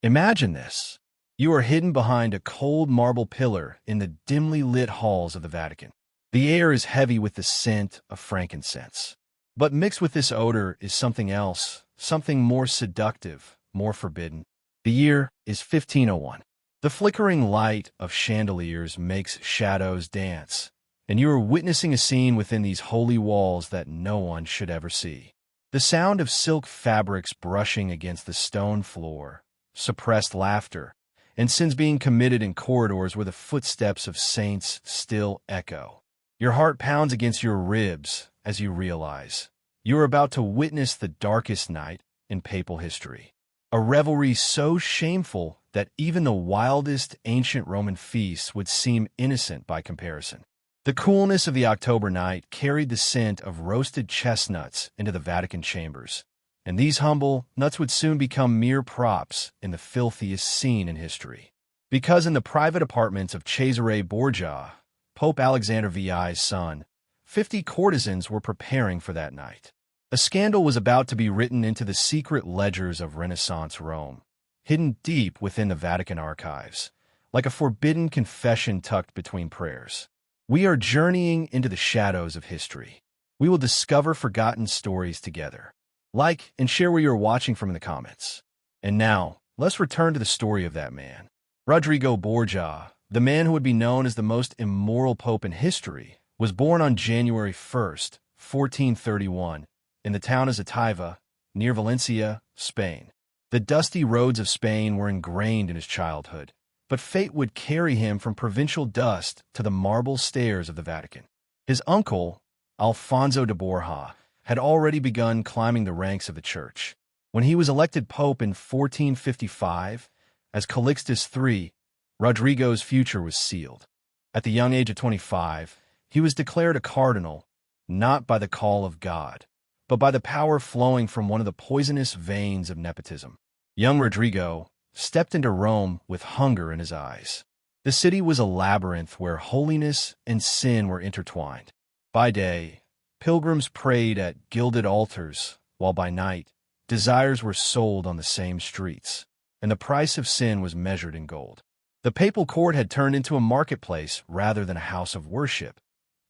Imagine this. You are hidden behind a cold marble pillar in the dimly lit halls of the Vatican. The air is heavy with the scent of frankincense. But mixed with this odor is something else, something more seductive, more forbidden. The year is 1501. The flickering light of chandeliers makes shadows dance, and you are witnessing a scene within these holy walls that no one should ever see. The sound of silk fabrics brushing against the stone floor, suppressed laughter, and sins being committed in corridors where the footsteps of saints still echo. Your heart pounds against your ribs as you realize you are about to witness the darkest night in papal history. A revelry so shameful that even the wildest ancient Roman feasts would seem innocent by comparison. The coolness of the October night carried the scent of roasted chestnuts into the Vatican chambers, and these humble nuts would soon become mere props in the filthiest scene in history. Because in the private apartments of Cesare Borgia, Pope Alexander VI's son, 50 courtesans were preparing for that night. A scandal was about to be written into the secret ledgers of Renaissance Rome, hidden deep within the Vatican archives, like a forbidden confession tucked between prayers. We are journeying into the shadows of history. We will discover forgotten stories together. Like and share where you are watching from in the comments. And now, let's return to the story of that man. Rodrigo Borgia, the man who would be known as the most immoral pope in history, was born on January 1st, 1431, in the town of Zataiva, near Valencia, Spain. The dusty roads of Spain were ingrained in his childhood, but fate would carry him from provincial dust to the marble stairs of the Vatican. His uncle, Alfonso de Borja, had already begun climbing the ranks of the church. When he was elected pope in 1455, as Calixtus III, Rodrigo's future was sealed. At the young age of 25, he was declared a cardinal, not by the call of God, but by the power flowing from one of the poisonous veins of nepotism. Young Rodrigo stepped into Rome with hunger in his eyes. The city was a labyrinth where holiness and sin were intertwined. By day, pilgrims prayed at gilded altars, while by night, desires were sold on the same streets, and the price of sin was measured in gold. The papal court had turned into a marketplace rather than a house of worship.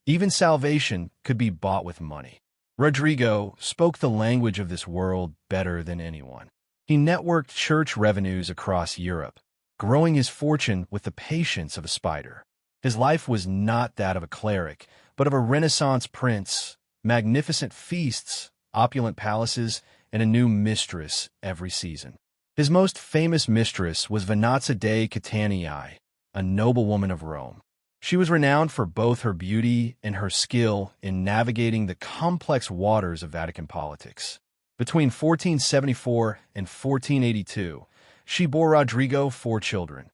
Even salvation could be bought with money. Rodrigo spoke the language of this world better than anyone. He networked church revenues across Europe, growing his fortune with the patience of a spider. His life was not that of a cleric, but of a Renaissance prince, magnificent feasts, opulent palaces, and a new mistress every season. His most famous mistress was Venanza dei Catanii, a noblewoman of Rome. She was renowned for both her beauty and her skill in navigating the complex waters of Vatican politics. Between 1474 and 1482, she bore Rodrigo 4 children: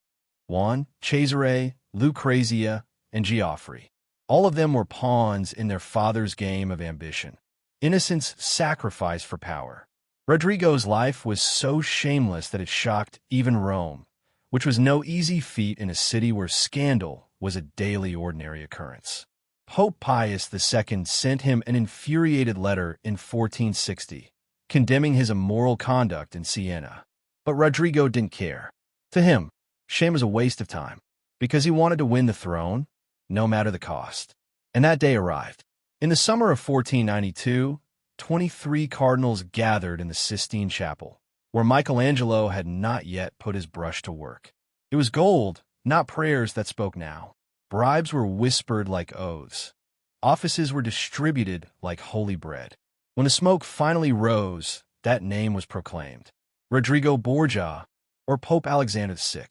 Juan, Cesare, Lucrezia, and Geoffrey. All of them were pawns in their father's game of ambition. Innocence sacrificed for power. Rodrigo's life was so shameless that it shocked even Rome, which was no easy feat in a city where scandal was a daily ordinary occurrence. Pope Pius II sent him an infuriated letter in 1460, condemning his immoral conduct in Siena. But Rodrigo didn't care. To him, shame was a waste of time, because he wanted to win the throne, no matter the cost. And that day arrived. In the summer of 1492, 23 cardinals gathered in the Sistine Chapel, where Michelangelo had not yet put his brush to work. It was gold, not prayers, that spoke now. Bribes were whispered like oaths. Offices were distributed like holy bread. When the smoke finally rose, that name was proclaimed: Rodrigo Borgia, or Pope Alexander VI.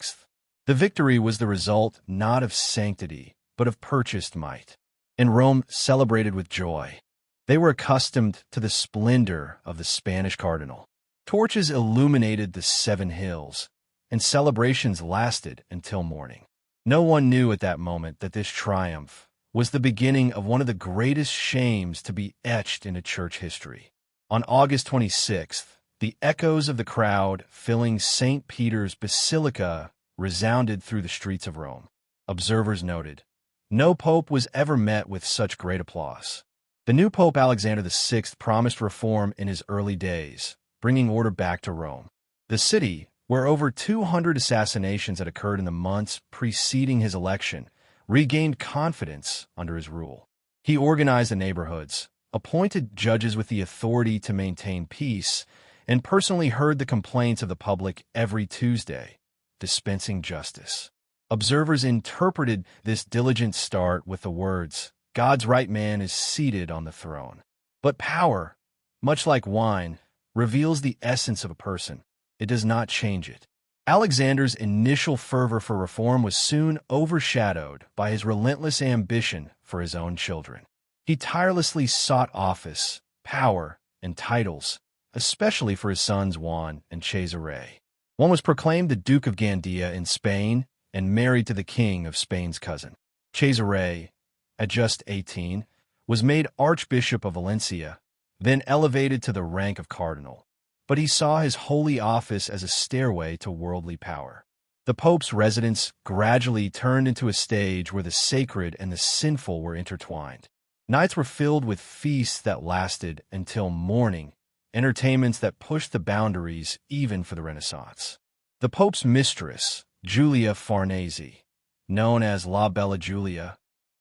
The victory was the result not of sanctity, but of purchased might. And Rome celebrated with joy. They were accustomed to the splendor of the Spanish cardinal. Torches illuminated the 7 hills, and celebrations lasted until morning. No one knew at that moment that this triumph was the beginning of one of the greatest shames to be etched into church history. On August 26th, the echoes of the crowd filling St. Peter's Basilica resounded through the streets of Rome. Observers noted, no pope was ever met with such great applause. The new Pope Alexander VI promised reform in his early days, bringing order back to Rome. The city, where over 200 assassinations had occurred in the months preceding his election, regained confidence under his rule. He organized the neighborhoods, appointed judges with the authority to maintain peace, and personally heard the complaints of the public every Tuesday, dispensing justice. Observers interpreted this diligent start with the words, "God's right man is seated on the throne." But power, much like wine, reveals the essence of a person. It does not change it. Alexander's initial fervor for reform was soon overshadowed by his relentless ambition for his own children. He tirelessly sought office, power, and titles, especially for his sons Juan and Cesare. One was proclaimed the Duke of Gandia in Spain and married to the king of Spain's cousin. Cesare, at just 18, was made Archbishop of Valencia, then elevated to the rank of cardinal. But he saw his holy office as a stairway to worldly power. The Pope's residence gradually turned into a stage where the sacred and the sinful were intertwined. Nights were filled with feasts that lasted until morning, entertainments that pushed the boundaries even for the Renaissance. The Pope's mistress, Julia Farnese, known as La Bella Giulia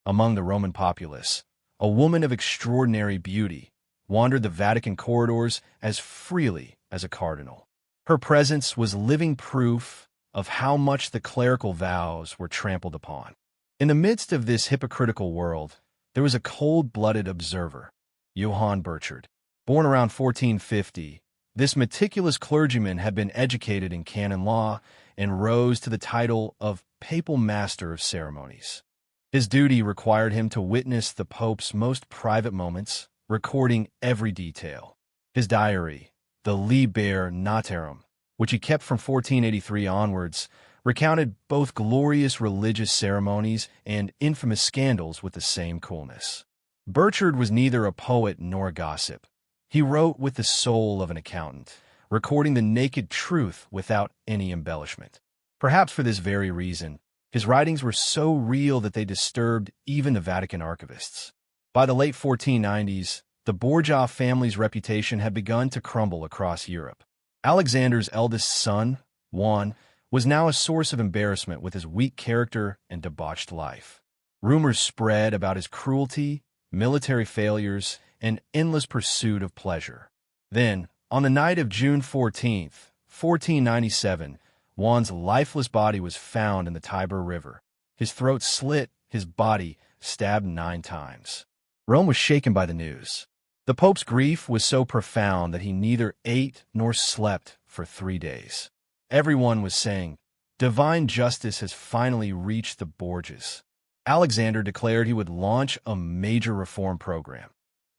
among the Roman populace, a woman of extraordinary beauty, wandered the Vatican corridors as freely as a cardinal. Her presence was living proof of how much the clerical vows were trampled upon. In the midst of this hypocritical world, there was a cold-blooded observer, Johann Burchard. Born around 1450, this meticulous clergyman had been educated in canon law and rose to the title of Papal Master of Ceremonies. His duty required him to witness the Pope's most private moments, recording every detail. His diary, the Liber Notarum, which he kept from 1483 onwards, recounted both glorious religious ceremonies and infamous scandals with the same coolness. Burchard was neither a poet nor a gossip. He wrote with the soul of an accountant, recording the naked truth without any embellishment. Perhaps for this very reason, his writings were so real that they disturbed even the Vatican archivists. By the late 1490s, the Borgia family's reputation had begun to crumble across Europe. Alexander's eldest son, Juan, was now a source of embarrassment with his weak character and debauched life. Rumors spread about his cruelty, military failures, and endless pursuit of pleasure. Then, on the night of June 14th, 1497, Juan's lifeless body was found in the Tiber River. His throat slit, his body stabbed 9 times. Rome was shaken by the news. The Pope's grief was so profound that he neither ate nor slept for 3 days. Everyone was saying, "Divine justice has finally reached the Borgias." Alexander declared he would launch a major reform program.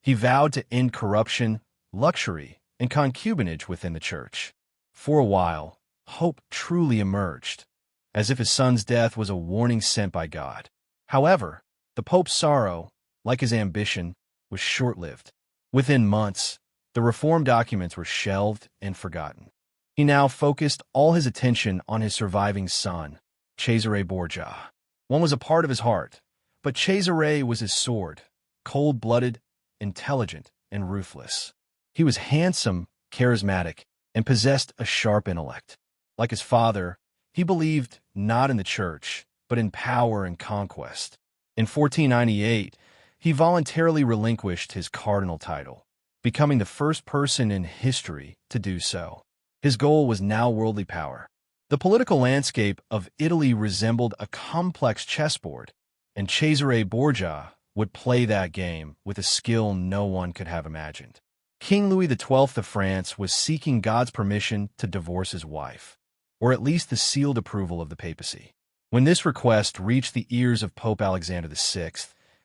He vowed to end corruption, luxury, and concubinage within the church. For a while, hope truly emerged, as if his son's death was a warning sent by God. However, the Pope's sorrow, like his ambition, was short-lived. Within months, the reform documents were shelved and forgotten. He now focused all his attention on his surviving son, Cesare Borgia. One was a part of his heart, but Cesare was his sword, cold-blooded, intelligent, and ruthless. He was handsome, charismatic, and possessed a sharp intellect. Like his father, he believed not in the church, but in power and conquest. In 1498, he voluntarily relinquished his cardinal title, becoming the first person in history to do so. His goal was now worldly power. The political landscape of Italy resembled a complex chessboard, and Cesare Borgia would play that game with a skill no one could have imagined. King Louis XII of France was seeking God's permission to divorce his wife, or at least the sealed approval of the papacy. When this request reached the ears of Pope Alexander VI,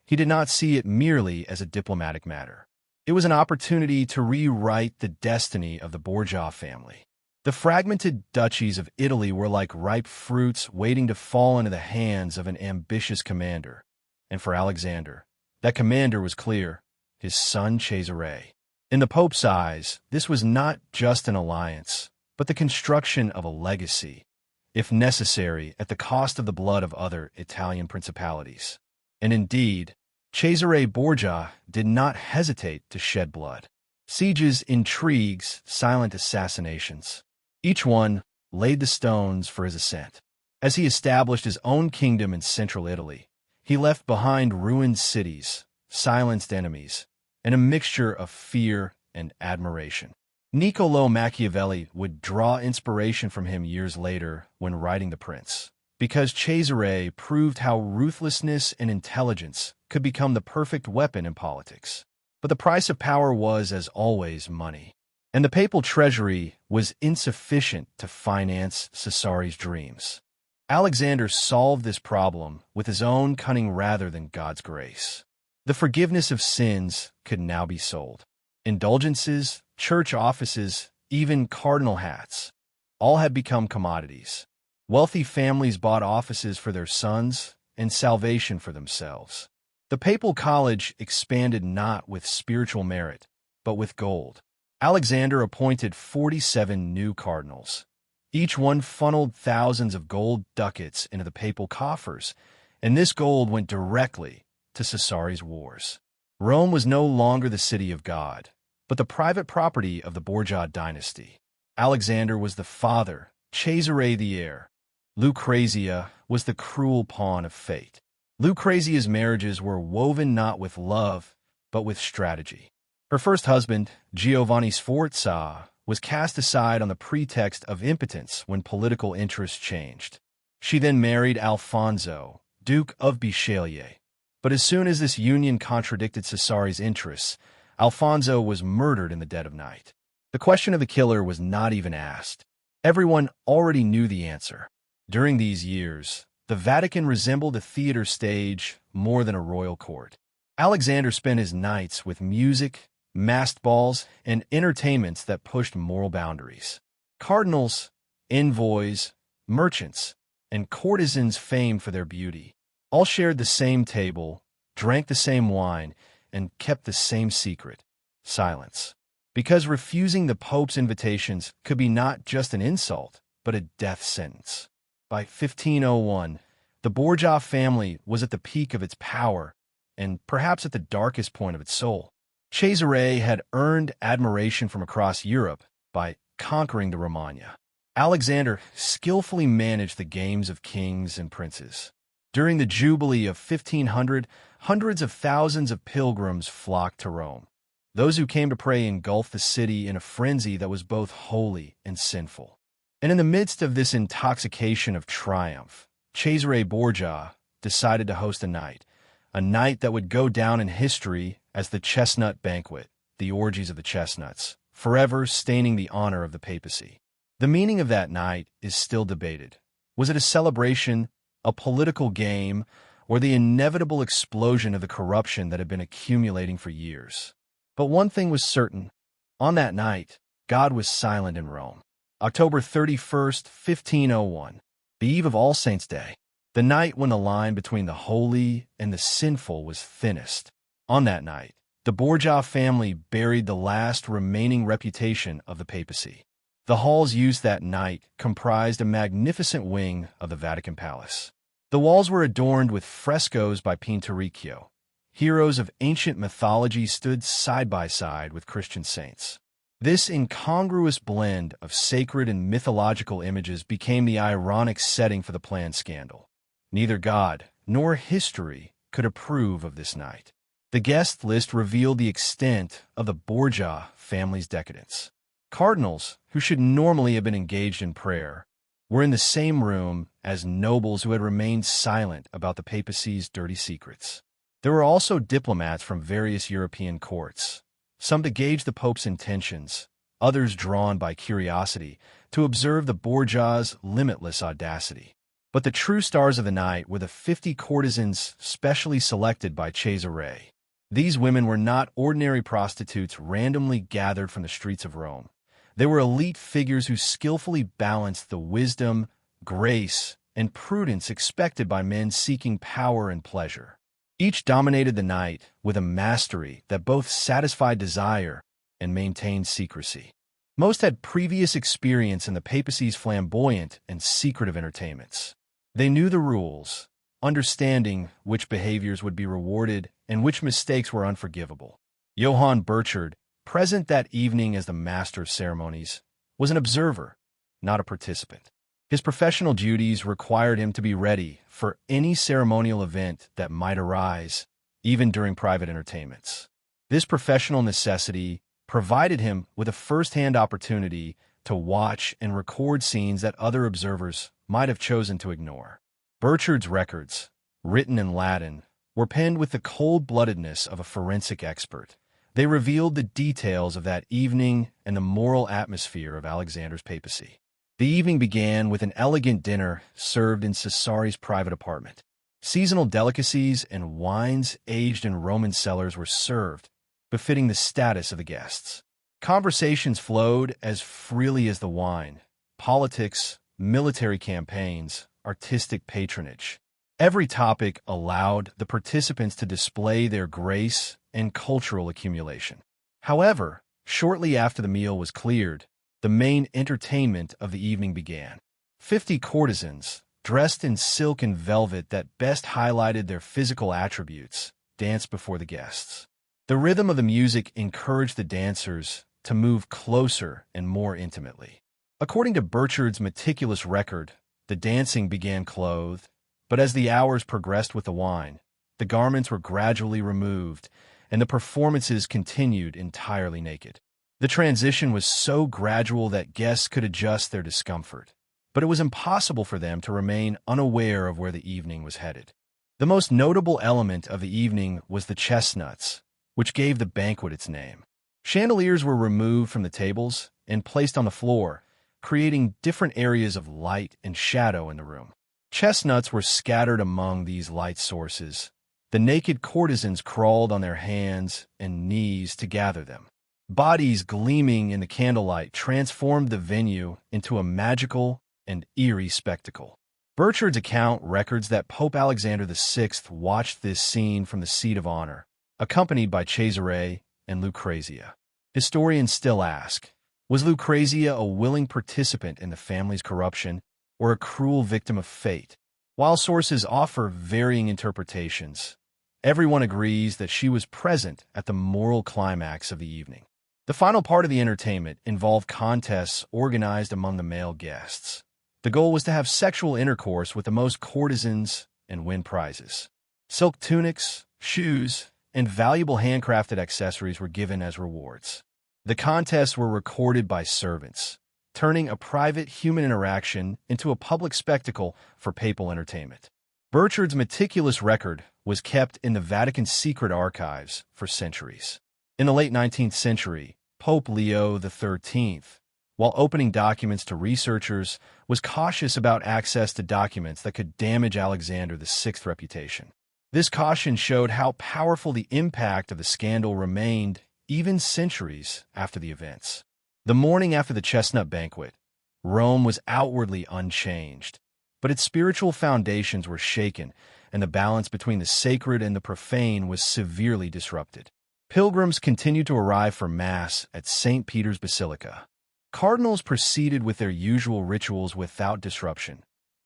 he did not see it merely as a diplomatic matter. It was an opportunity to rewrite the destiny of the Borgia family. The fragmented duchies of Italy were like ripe fruits waiting to fall into the hands of an ambitious commander. And for Alexander, that commander was clear: his son Cesare. In the Pope's eyes, this was not just an alliance, but the construction of a legacy, if necessary, at the cost of the blood of other Italian principalities. And indeed, Cesare Borgia did not hesitate to shed blood. Sieges, intrigues, silent assassinations. Each one laid the stones for his ascent. As he established his own kingdom in central Italy, he left behind ruined cities, silenced enemies, and a mixture of fear and admiration. Niccolò Machiavelli would draw inspiration from him years later when writing The Prince, because Cesare proved how ruthlessness and intelligence could become the perfect weapon in politics. But the price of power was, as always, money. And the papal treasury was insufficient to finance Cesare's dreams. Alexander solved this problem with his own cunning rather than God's grace. The forgiveness of sins could now be sold. Indulgences, church offices, even cardinal hats, all had become commodities. Wealthy families bought offices for their sons and salvation for themselves. The papal college expanded not with spiritual merit, but with gold. Alexander appointed 47 new cardinals. Each one funneled thousands of gold ducats into the papal coffers, and this gold went directly to Cesare's wars. Rome was no longer the city of God, but the private property of the Borgia dynasty. Alexander was the father, Cesare the heir. Lucrezia was the cruel pawn of fate. Lucrezia's marriages were woven not with love, but with strategy. Her first husband, Giovanni Sforza, was cast aside on the pretext of impotence when political interests changed. She then married Alfonso, Duke of Bisceglie. But as soon as this union contradicted Cesare's interests, Alfonso was murdered in the dead of night. The question of the killer was not even asked. Everyone already knew the answer. During these years, the Vatican resembled a theater stage more than a royal court. Alexander spent his nights with music, masked balls, and entertainments that pushed moral boundaries. Cardinals, envoys, merchants, and courtesans famed for their beauty all shared the same table, drank the same wine, and kept the same secret: silence. Because refusing the Pope's invitations could be not just an insult, but a death sentence. By 1501, the Borgia family was at the peak of its power and perhaps at the darkest point of its soul. Cesare had earned admiration from across Europe by conquering the Romagna. Alexander skillfully managed the games of kings and princes. During the Jubilee of 1500, hundreds of thousands of pilgrims flocked to Rome. Those who came to pray engulfed the city in a frenzy that was both holy and sinful. And in the midst of this intoxication of triumph, Cesare Borgia decided to host a night that would go down in history as the Chestnut Banquet, the orgies of the chestnuts, forever staining the honor of the papacy. The meaning of that night is still debated. Was it a celebration, a political game, or the inevitable explosion of the corruption that had been accumulating for years? But one thing was certain. On that night, God was silent in Rome. October 31st, 1501, the eve of All Saints' Day, the night when the line between the holy and the sinful was thinnest. On that night, the Borgia family buried the last remaining reputation of the papacy. The halls used that night comprised a magnificent wing of the Vatican Palace. The walls were adorned with frescoes by Pinturicchio. Heroes of ancient mythology stood side by side with Christian saints. This incongruous blend of sacred and mythological images became the ironic setting for the planned scandal. Neither God nor history could approve of this night. The guest list revealed the extent of the Borgia family's decadence. Cardinals, who should normally have been engaged in prayer, were in the same room as nobles who had remained silent about the papacy's dirty secrets. There were also diplomats from various European courts, some to gauge the Pope's intentions, others drawn by curiosity to observe the Borgia's limitless audacity. But the true stars of the night were the 50 courtesans specially selected by Cesare. These women were not ordinary prostitutes randomly gathered from the streets of Rome. They were elite figures who skillfully balanced the wisdom, grace, and prudence expected by men seeking power and pleasure. Each dominated the night with a mastery that both satisfied desire and maintained secrecy. Most had previous experience in the papacy's flamboyant and secretive entertainments. They knew the rules, understanding which behaviors would be rewarded and which mistakes were unforgivable. Johann Burchard, present that evening as the master of ceremonies, was an observer, not a participant. His professional duties required him to be ready for any ceremonial event that might arise, even during private entertainments. This professional necessity provided him with a first-hand opportunity to watch and record scenes that other observers might have chosen to ignore. Burchard's records, written in Latin, were penned with the cold-bloodedness of a forensic expert. They revealed the details of that evening and the moral atmosphere of Alexander's papacy. The evening began with an elegant dinner served in Cesare's private apartment. Seasonal delicacies and wines aged in Roman cellars were served, befitting the status of the guests. Conversations flowed as freely as the wine: politics, military campaigns, artistic patronage. Every topic allowed the participants to display their grace and cultural accumulation. However, shortly after the meal was cleared, the main entertainment of the evening began. 50 courtesans, dressed in silk and velvet that best highlighted their physical attributes, danced before the guests. The rhythm of the music encouraged the dancers to move closer and more intimately. According to Burchard's meticulous record, the dancing began clothed, but as the hours progressed with the wine, the garments were gradually removed, and the performances continued entirely naked. The transition was so gradual that guests could adjust their discomfort, but it was impossible for them to remain unaware of where the evening was headed. The most notable element of the evening was the chestnuts, which gave the banquet its name. Chandeliers were removed from the tables and placed on the floor, creating different areas of light and shadow in the room. Chestnuts were scattered among these light sources. The naked courtesans crawled on their hands and knees to gather them. Bodies gleaming in the candlelight transformed the venue into a magical and eerie spectacle. Burchard's account records that Pope Alexander VI watched this scene from the seat of honor, accompanied by Cesare and Lucrezia. Historians still ask, was Lucrezia a willing participant in the family's corruption or a cruel victim of fate? While sources offer varying interpretations, everyone agrees that she was present at the moral climax of the evening. The final part of the entertainment involved contests organized among the male guests. The goal was to have sexual intercourse with the most courtesans and win prizes. Silk tunics, shoes, and valuable handcrafted accessories were given as rewards. The contests were recorded by servants, turning a private human interaction into a public spectacle for papal entertainment. Burchard's meticulous record was kept in the Vatican's secret archives for centuries. In the late 19th century, Pope Leo XIII, while opening documents to researchers, was cautious about access to documents that could damage Alexander VI's reputation. This caution showed how powerful the impact of the scandal remained even centuries after the events. The morning after the Chestnut Banquet, Rome was outwardly unchanged, but its spiritual foundations were shaken, and the balance between the sacred and the profane was severely disrupted. Pilgrims continued to arrive for Mass at St. Peter's Basilica. Cardinals proceeded with their usual rituals without disruption.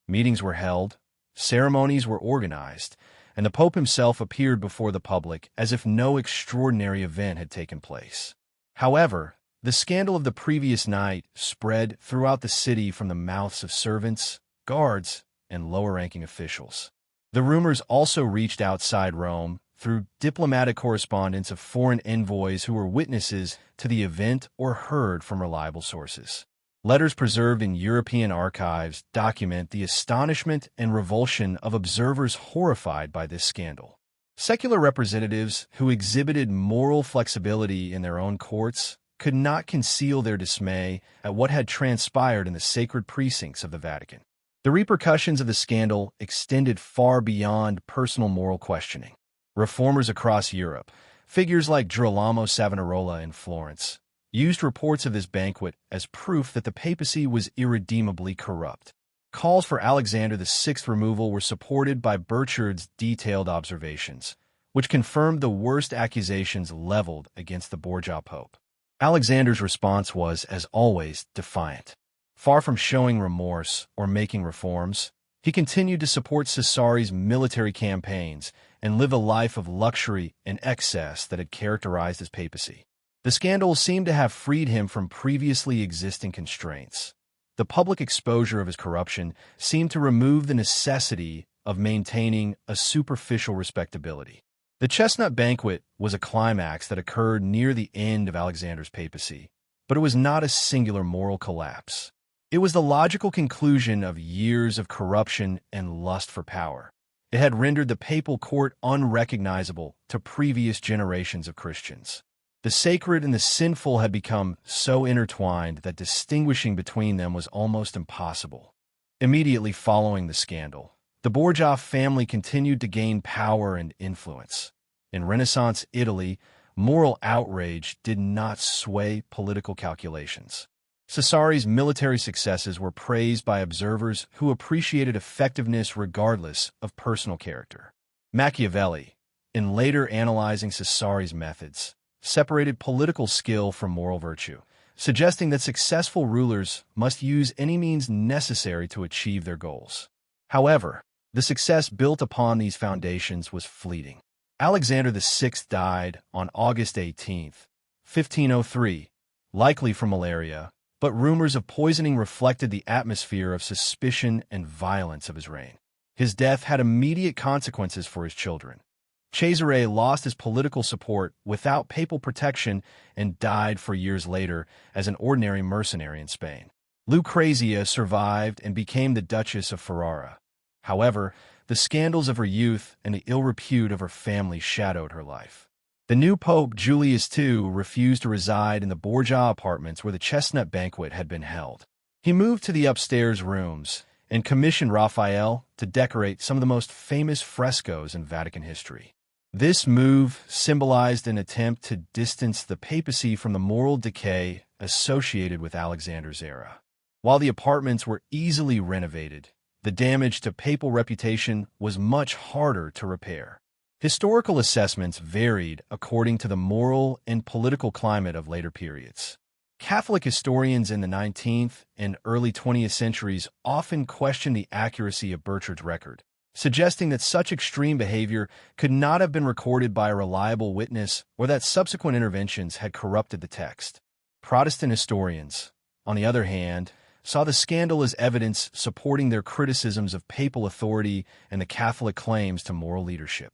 Meetings were held, ceremonies were organized, and the Pope himself appeared before the public as if no extraordinary event had taken place. However, the scandal of the previous night spread throughout the city from the mouths of servants, guards, and lower-ranking officials. The rumors also reached outside Rome through diplomatic correspondence of foreign envoys who were witnesses to the event or heard from reliable sources. Letters preserved in European archives document the astonishment and revulsion of observers horrified by this scandal. Secular representatives who exhibited moral flexibility in their own courts could not conceal their dismay at what had transpired in the sacred precincts of the Vatican. The repercussions of the scandal extended far beyond personal moral questioning. Reformers across Europe, figures like Girolamo Savonarola in Florence, used reports of this banquet as proof that the papacy was irredeemably corrupt. Calls for Alexander VI's removal were supported by Burchard's detailed observations, which confirmed the worst accusations leveled against the Borgia Pope. Alexander's response was, as always, defiant. Far from showing remorse or making reforms, he continued to support Cesare's military campaigns and live a life of luxury and excess that had characterized his papacy. The scandal seemed to have freed him from previously existing constraints. The public exposure of his corruption seemed to remove the necessity of maintaining a superficial respectability. The Chestnut Banquet was a climax that occurred near the end of Alexander's papacy, but it was not a singular moral collapse. It was the logical conclusion of years of corruption and lust for power. It had rendered the papal court unrecognizable to previous generations of Christians. The sacred and the sinful had become so intertwined that distinguishing between them was almost impossible. Immediately following the scandal, the Borgia family continued to gain power and influence. In Renaissance Italy, moral outrage did not sway political calculations. Cesare's military successes were praised by observers who appreciated effectiveness regardless of personal character. Machiavelli, in later analyzing Cesare's methods, separated political skill from moral virtue, suggesting that successful rulers must use any means necessary to achieve their goals. However, the success built upon these foundations was fleeting. Alexander VI died on August 18, 1503, likely from malaria, but rumors of poisoning reflected the atmosphere of suspicion and violence of his reign. His death had immediate consequences for his children. Cesare lost his political support without papal protection and died 4 years later as an ordinary mercenary in Spain. Lucrezia survived and became the Duchess of Ferrara. However, the scandals of her youth and the ill repute of her family shadowed her life. The new Pope, Julius II, refused to reside in the Borgia apartments where the Chestnut Banquet had been held. He moved to the upstairs rooms and commissioned Raphael to decorate some of the most famous frescoes in Vatican history. This move symbolized an attempt to distance the papacy from the moral decay associated with Alexander's era. While the apartments were easily renovated, the damage to papal reputation was much harder to repair. Historical assessments varied according to the moral and political climate of later periods. Catholic historians in the 19th and early 20th centuries often questioned the accuracy of Burchard's record, suggesting that such extreme behavior could not have been recorded by a reliable witness or that subsequent interventions had corrupted the text. Protestant historians, on the other hand, saw the scandal as evidence supporting their criticisms of papal authority and the Catholic claims to moral leadership.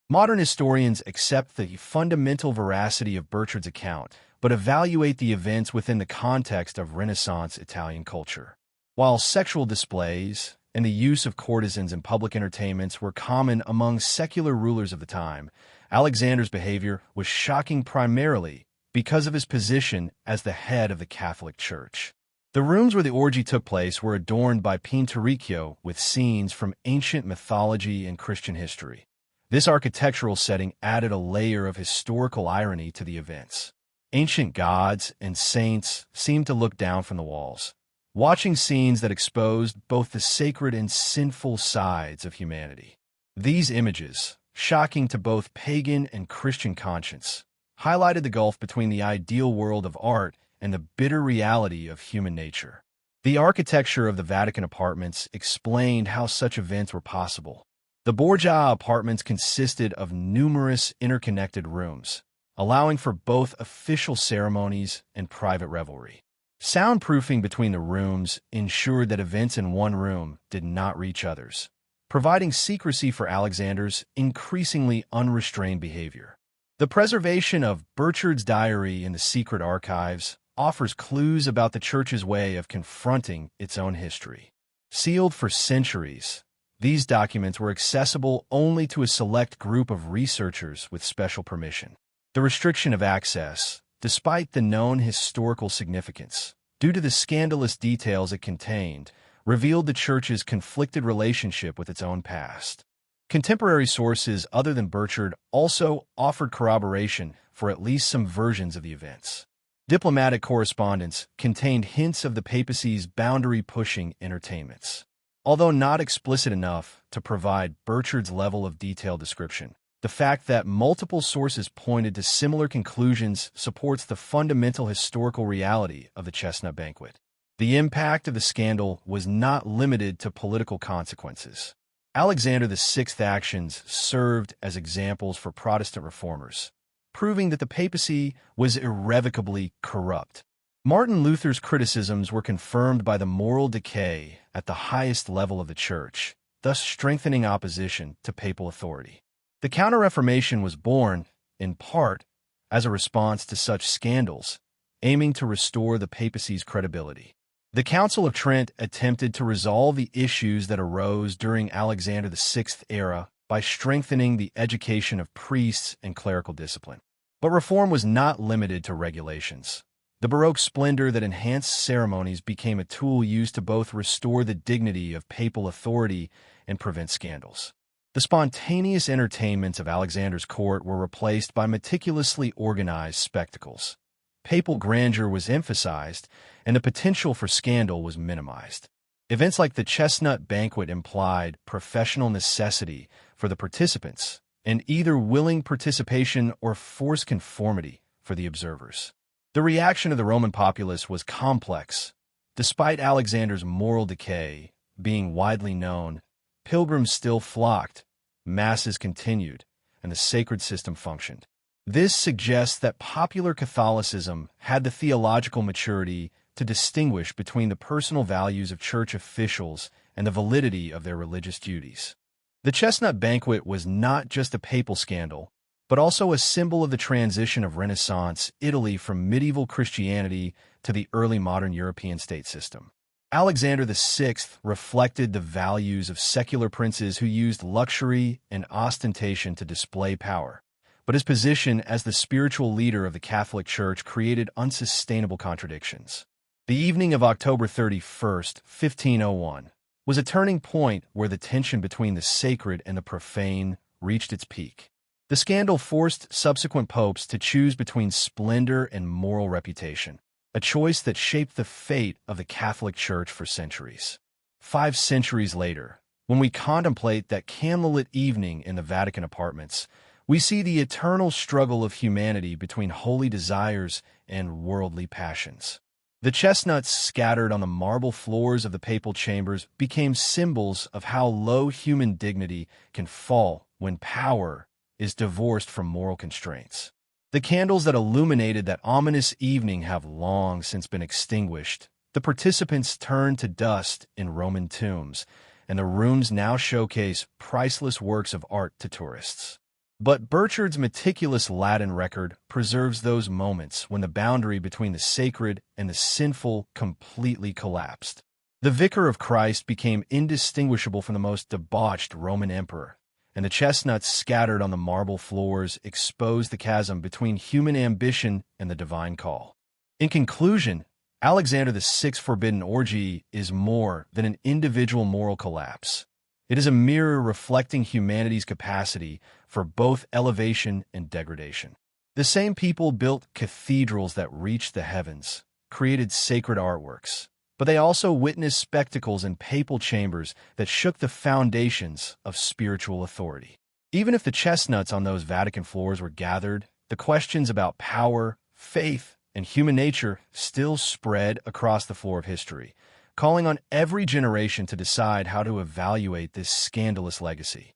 Modern historians accept the fundamental veracity of Burchard's account, but evaluate the events within the context of Renaissance Italian culture. While sexual displays and the use of courtesans in public entertainments were common among secular rulers of the time, Alexander's behavior was shocking primarily because of his position as the head of the Catholic Church. The rooms where the orgy took place were adorned by Pinturicchio with scenes from ancient mythology and Christian history. This architectural setting added a layer of historical irony to the events. Ancient gods and saints seemed to look down from the walls, watching scenes that exposed both the sacred and sinful sides of humanity. These images, shocking to both pagan and Christian conscience, highlighted the gulf between the ideal world of art and the bitter reality of human nature. The architecture of the Vatican apartments explained how such events were possible. The Borgia apartments consisted of numerous interconnected rooms, allowing for both official ceremonies and private revelry. Soundproofing between the rooms ensured that events in one room did not reach others, providing secrecy for Alexander's increasingly unrestrained behavior. The preservation of Burchard's diary in the secret archives offers clues about the Church's way of confronting its own history. Sealed for centuries, these documents were accessible only to a select group of researchers with special permission. The restriction of access, despite the known historical significance, due to the scandalous details it contained, revealed the Church's conflicted relationship with its own past. Contemporary sources other than Burchard also offered corroboration for at least some versions of the events. Diplomatic correspondence contained hints of the papacy's boundary-pushing entertainments. Although not explicit enough to provide Burchard's level of detailed description, the fact that multiple sources pointed to similar conclusions supports the fundamental historical reality of the Chestnut Banquet. The impact of the scandal was not limited to political consequences. Alexander VI's actions served as examples for Protestant reformers, proving that the papacy was irrevocably corrupt. Martin Luther's criticisms were confirmed by the moral decay at the highest level of the Church, thus strengthening opposition to papal authority. The Counter-Reformation was born, in part, as a response to such scandals, aiming to restore the papacy's credibility. The Council of Trent attempted to resolve the issues that arose during Alexander VI's era by strengthening the education of priests and clerical discipline. But reform was not limited to regulations. The Baroque splendor that enhanced ceremonies became a tool used to both restore the dignity of papal authority and prevent scandals. The spontaneous entertainments of Alexander's court were replaced by meticulously organized spectacles. Papal grandeur was emphasized, and the potential for scandal was minimized. Events like the Chestnut Banquet implied professional necessity for the participants, and either willing participation or forced conformity for the observers. The reaction of the Roman populace was complex. Despite Alexander's moral decay being widely known, pilgrims still flocked, masses continued, and the sacred system functioned. This suggests that popular Catholicism had the theological maturity to distinguish between the personal values of church officials and the validity of their religious duties. The Chestnut Banquet was not just a papal scandal, but also a symbol of the transition of Renaissance Italy from medieval Christianity to the early modern European state system. Alexander VI reflected the values of secular princes who used luxury and ostentation to display power, but his position as the spiritual leader of the Catholic Church created unsustainable contradictions. The evening of October 31st, 1501, was a turning point where the tension between the sacred and the profane reached its peak. The scandal forced subsequent popes to choose between splendor and moral reputation, a choice that shaped the fate of the Catholic Church for centuries. 5 centuries later, when we contemplate that candlelit evening in the Vatican apartments, we see the eternal struggle of humanity between holy desires and worldly passions. The chestnuts scattered on the marble floors of the papal chambers became symbols of how low human dignity can fall when power is divorced from moral constraints. The candles that illuminated that ominous evening have long since been extinguished. The participants turned to dust in Roman tombs, and the rooms now showcase priceless works of art to tourists. But Burchard's meticulous Latin record preserves those moments when the boundary between the sacred and the sinful completely collapsed. The Vicar of Christ became indistinguishable from the most debauched Roman emperor, and the chestnuts scattered on the marble floors exposed the chasm between human ambition and the divine call. In conclusion, Alexander VI's forbidden orgy is more than an individual moral collapse. It is a mirror reflecting humanity's capacity for both elevation and degradation. The same people built cathedrals that reached the heavens, created sacred artworks, but they also witnessed spectacles in papal chambers that shook the foundations of spiritual authority. Even if the chestnuts on those Vatican floors were gathered, the questions about power, faith, and human nature still spread across the floor of history, calling on every generation to decide how to evaluate this scandalous legacy.